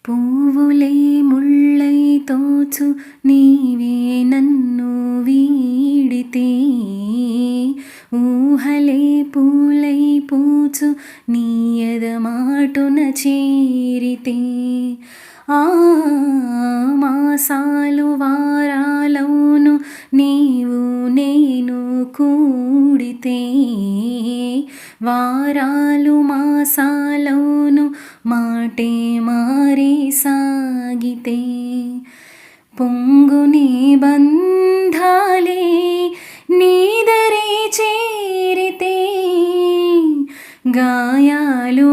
పువ్వులే ముళ్ళై తోచు నీవే నన్ను వీడితే, ఊహలే పూలై పూచు నీ ఎదమాటున చేరితే, ఆ మాసాలు వారాలవును నీవు నేను కూడితే, వారాలు మాసాలవును మాటే మారి సాగితే, పొంగుని బంధాలే నీదరే చేరితే, గాయాలు